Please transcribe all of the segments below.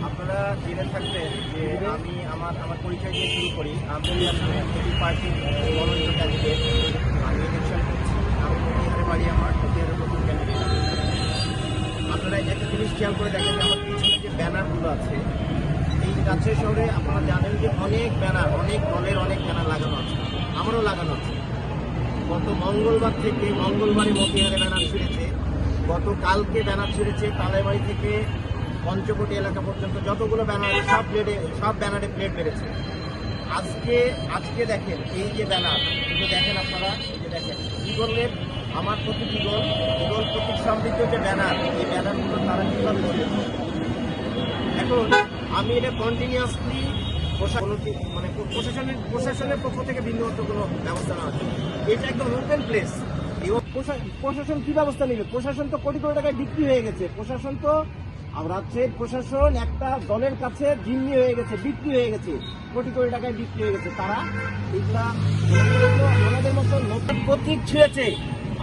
আপনারা জেনে থাকবেন যে আমি আমার পরিচয় দিয়ে শুরু করি। আমি আসলে এটি পার্টির মনোনীত ক্যান্ডিডেট। আমি ইলেকশন করছি। আমি প্রতিহারে বাড়ি আমার প্রতিহারের প্রথম ক্যান্ডিডেট। আপনারা একটা জিনিস খেয়াল করে দেখেন যে আমার পিছনে যে ব্যানারগুলো আছে, এই রাজশাহী শহরে আপনারা জানেন যে অনেক ব্যানার, অনেক দলের অনেক ব্যানার লাগানো আছে, আমারও লাগানো আছে। গত মঙ্গলবার থেকে মঙ্গলবারে মতিহারে ব্যানার ছিঁড়েছে, গতকালকে ব্যানার ছিঁড়েছে তালেবাড়ি থেকে পঞ্চকোটি এলাকা পর্যন্ত যতগুলো ব্যানার সব ব্যানারে প্লেট বেড়েছে। আজকে দেখেন এই যে ব্যানার, এগুলো দেখেন আপনারা, এই যে দেখেন ইগলের আমার প্রতীক ইগল প্রতীক সমৃদ্ধ যে ব্যানার, এই ব্যানারগুলো তারা কীভাবে ছিঁড়েছে। এখন আমি এটা কন্টিনিউয়াসলি প্রশাসনের পক্ষ থেকে বিন্দুমাত্র কোনো ব্যবস্থা না আছে। এটা একদম ওপেন প্লেস। এবং প্রশাসন কি ব্যবস্থা নেবে? প্রশাসন তো কোটি কোটি টাকায় বিক্রি হয়ে গেছে। প্রশাসন তো রাজ্যের প্রশাসন একটা দলের কাছে জিম্মি হয়ে গেছে, বিক্রি হয়ে গেছে, কোটি কোটি টাকায় বিক্রি হয়ে গেছে। তারা এগুলা আমাদের মতো নতুন প্রতীক ছিঁড়েছে।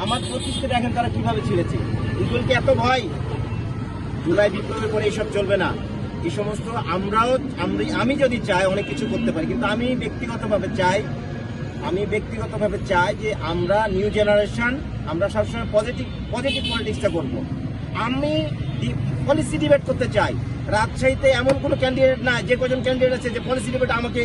আমার প্রতীককে দেখেন তারা কিভাবে ছিঁড়েছে। ইগলকে এত ভয়, জুলাই বিপ্লবের পরে এইসব চলবে না। এই সমস্ত আমি যদি চাই অনেক কিছু করতে পারি, কিন্তু আমি ব্যক্তিগতভাবে চাই যে আমরা নিউ জেনারেশন, আমরা সবসময় পজিটিভ পলিটিক্সটা করবো। আমি পলিসি ডিবেট করতে চাই। রাজশাহীতে এমন কোনো ক্যান্ডিডেট নাই, যে কজন ক্যান্ডিডেট আছে যে পলিসি ডিবেট আমাকে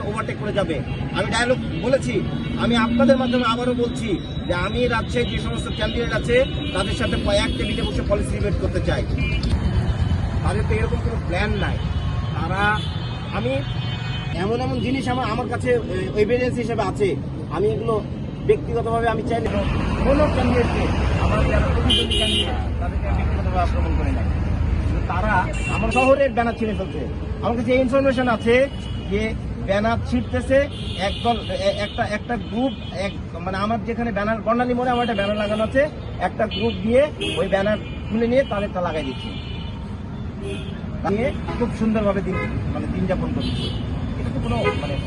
ওভারটেক করে যাবে। আমি ডায়লগ বলেছি, আমি আপনাদের মাধ্যমে আবারও বলছি যে আমি রাজশাহীর যে সমস্ত ক্যান্ডিডেট আছে তাদের সাথে এক টেবিলে বসে পলিসি ডিবেট করতে চাই। তাদের তো এরকম কোনো প্ল্যান নাই। আমি এমন জিনিস আমার কাছে এভিডেন্স হিসেবে আছে। আমি এগুলো ব্যক্তিগতভাবে আমি চাইলে কোনো ক্যান্ডিডেটকে, আমার যারা প্রতিদ্বন্দ্বী ক্যান্ডিডেট তাদেরকে আমি ব্যক্তিগতভাবে আক্রমণ করে নাই। তারা আমার শহরের ব্যানার ছিঁড়ে ফেলছে। আমার কাছে ইনফরমেশন আছে যে ব্যানার ছিঁড়তেছে একদল, একটা গ্রুপ, মানে আমার যেখানে ব্যানার বর্ণালী মোড়ে আমার একটা ব্যানার লাগানো আছে, একটা গ্রুপ দিয়ে ওই ব্যানার তুলে নিয়ে তাদেরটা লাগাই দিচ্ছে, নিয়ে খুব সুন্দরভাবে দিন যাপন করছে। এটা তো কোনো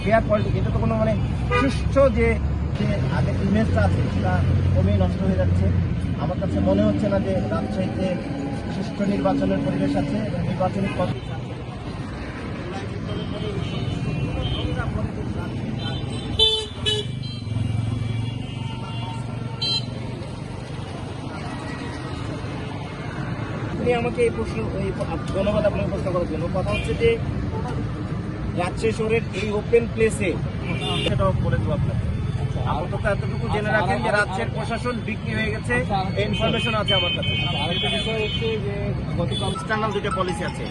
ফেয়ার পলিটিক্স, এটা তো কোনো সুষ্ঠু যে আগের ইমেজটা আছে সেটা কমেই নষ্ট হয়ে যাচ্ছে। আমার কাছে মনে হচ্ছে না যে রাজশাহীতে সুষ্ঠু নির্বাচনের পরিবেশ আছে এবং নির্বাচনী পদ্ধতি আছে। আপনি আমাকে এই প্রশ্ন, ধন্যবাদ আপনাকে প্রশ্ন করার জন্য। কথা হচ্ছে যে রাজশাহী শহরের এই ওপেন প্লেসে সেটাও বলে দেবো আপনাকে। আপাতত এতটুকু জেনে রাখেন যে রাজ্যের প্রশাসন বিক্রি হয়ে গেছে, ইনফরমেশন আছে আমার কাছে। আরেকটা বিষয় হচ্ছে যে গতকাল এক্সটার্নাল দুটো পলিসি আছে,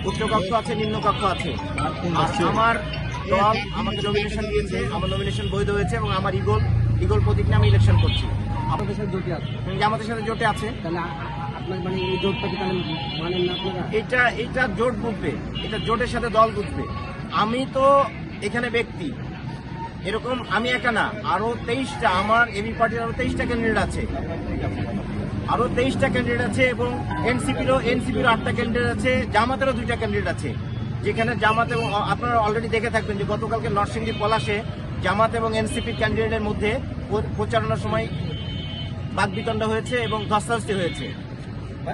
উচ্চকক্ষ আছে, নিম্নকক্ষ আছে। আমার দল আমাকে নমিনেশন দিয়েছে, আমার নমিনেশন বৈধ হয়েছে এবং আমার ইগল প্রতীক নিয়ে আমি ইলেকশন করছি। আপনাদের সাথে জোটে আছে, আমাদের সাথে জোটে আছে। তাহলে আপনার এই জোটটা কি তাহলে মানেন না আপনারা? এটা জোট বুঝবে, এটা জোটের সাথে দল বুঝবে। আমি তো এখানে ব্যক্তি, এরকম আমি একা না, আরো 23টা আমার এবি পার্টির আরো 23টা ক্যান্ডিডেট আছে, এবং এনসিপিরও 8টা ক্যান্ডিডেট আছে, জামাতেরও 2টা ক্যান্ডিডেট আছে। যেখানে জামাত এবং আপনারা অলরেডি দেখে থাকবেন যে গতকালকে নরসিংদী পলাশে জামাত এবং এনসিপির ক্যান্ডিডেটের মধ্যে প্রচারণার সময় বাকবিতণ্ডা হয়েছে এবং ধস্তাধস্তি হয়েছে।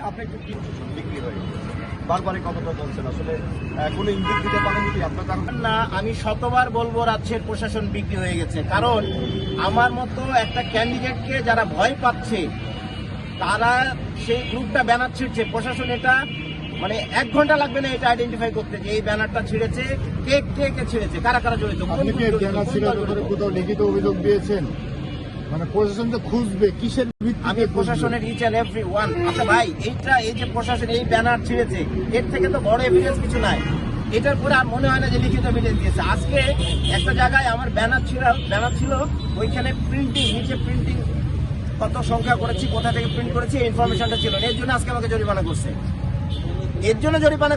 আপনি একটু বিক্রি হয়ে বারবার কথাটা বলছেন, আসলে কোনো ইঙ্গিত দিতে পারেন কি আপনার? না, আমি শতবার বলবো রাজ্যের প্রশাসন বিক্রি হয়ে গেছে। কারণ আমার মতো একটা ক্যান্ডিডেটকে যারা ভয় পাচ্ছে তারা সেই গ্রুপটা ব্যানার ছিঁড়ছে। প্রশাসন এটা 1 ঘন্টা লাগবে না এটা আইডেন্টিফাই করতে যে এই ব্যানারটা ছিঁড়েছে, কে ছিঁড়েছে, কারা জড়িত। কোথাও লিখিত অভিযোগ দিয়েছেন? প্রশাসন তো খুঁজবে কিসের ভিত্তিতে? আমি প্রশাসনের ইচ অ্যান্ড এভরি ওয়ান। আচ্ছা ভাই, এই যে প্রশাসন এই ব্যানার ছিঁড়েছে, এর থেকে তো বড় এভিডেন্স কিছু নাই। এটার পরে আর মনে হয় না যে লিখিত এভিডেন্স দিয়েছে। আজকে একটা জায়গায় আমার ব্যানার ছিল, ওইখানে নিচে প্রিন্টিং কত সংখ্যা করেছি, কোথা থেকে প্রিন্ট করেছি, এই ইনফরমেশনটা ছিল। এর জন্য আজকে আমাকে জরিমানা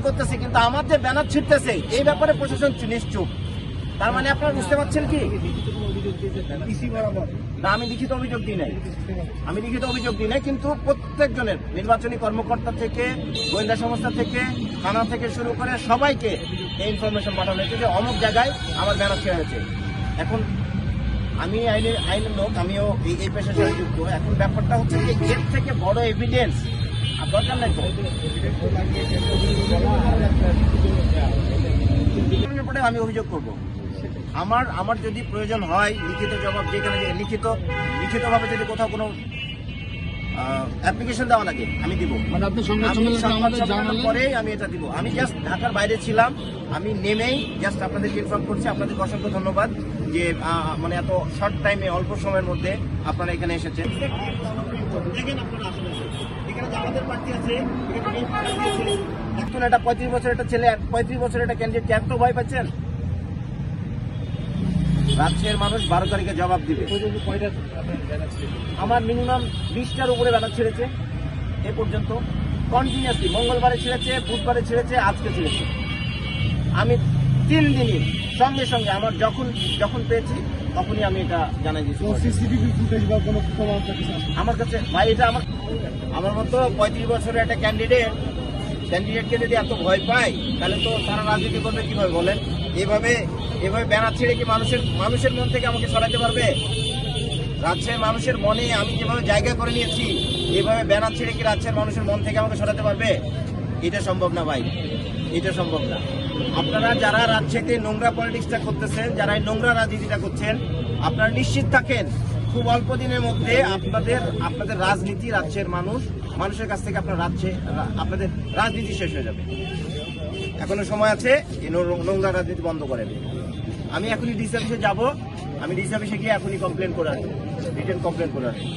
করতেছে, কিন্তু আমার যে ব্যানার ছিঁড়তেছে এই ব্যাপারে প্রশাসন নিশ্চুপ। তার মানে আপনারা বুঝতে পারছেন কি? না, আমি লিখিত অভিযোগ দিই নাই, কিন্তু প্রত্যেকজনের নির্বাচনী কর্মকর্তা থেকে, গোয়েন্দা সংস্থা থেকে, থানা থেকে শুরু করে সবাইকে এই ইনফরমেশন পাঠানো হয়েছে যে অমুক জায়গায় আমার ব্যানার ছেড়ে হয়েছে। এখন আমি আইনের লোক, আমিও এই পেশার সাথে যুক্ত। এখন ব্যাপারটা হচ্ছে যে এর থেকে বড় এভিডেন্স দরকার নাই তো। ব্যাপারে আমি অভিযোগ করব। আমার যদি প্রয়োজন হয় লিখিত জবাব, যেখানে লিখিতভাবে যদি কোথাও কোনো অ্যাপ্লিকেশন দেওয়া লাগে আমি দিব। মানে আপনি সংবাদ আমি সম্মেলনে সংবাদ আমাদের সম্মেলনের জানালেন। পরেই আমি এটা দিব। আমি জাস্ট ঢাকার বাইরে ছিলাম, আমি নেমেই জাস্ট আপনাদেরকে ইনফর্ম করছি। আপনাদের অসংখ্য ধন্যবাদ যে মানে এত শর্ট টাইমে অল্প সময়ের মধ্যে আপনারা এখানে এসেছেন। দেখেন আপনারা আসলে এখানে যে আমাদের প্রার্থী আছে, এখানে এখন একটা 35 বছর একটা ছেলে, 35 বছর একটা ক্যান্ডিডেট, এত ভয় পাচ্ছেন? রাজশাহীর মানুষ 12 তারিখে জবাব দিবে। আমার মিনিমাম 20টার উপরে ব্যানার ছেড়েছে এ পর্যন্ত, কন্টিনিউয়াসলি। মঙ্গলবারে ছেড়েছে, বুধবারে ছেড়েছে, আজকে ছেড়েছে। আমি 3 দিনই সঙ্গে সঙ্গে আমার যখন পেয়েছি তখনই আমি এটা জানাই দিয়েছি। সিসিটিভি ফুটেজ বা কোনো প্রমাণ থাকছে আমার কাছে ভাই, এটা আমার মতো 35 বছরের একটা ক্যান্ডিডেটকে যদি এত ভয় পায়, তাহলে তো তারা রাজনীতি করবে কিভাবে বলেন? এভাবে ব্যানার ছেড়ে কি মানুষের মন থেকে আমাকে সরাতে পারবে? রাজশাহীর মানুষের মনে আমি যেভাবে জায়গা করে নিয়েছি, এভাবে ব্যানার ছেড়ে কি রাজশাহীর মানুষের মন থেকে আমাকে সরাতে পারবে? এটা সম্ভব না ভাই, এটা সম্ভব না। আপনারা যারা রাজশাহীতে নোংরা পলিটিক্সটা করতেছেন, যারা এই নোংরা রাজনীতিটা করছেন, আপনারা নিশ্চিত থাকেন খুব অল্প দিনের মধ্যে আপনাদের রাজনীতি, রাজশাহীর মানুষের কাছ থেকে আপনাদের রাজনীতি শেষ হয়ে যাবে। এখনো সময় আছে, এই নোংরা রাজনীতি বন্ধ করেন। আমি এখনই ডিসি অফিসে যাবো, আমি ডিসি অফিসে গিয়ে এখনই কমপ্লেন করে আসবো, রিটেন কমপ্লেন করে আসবো।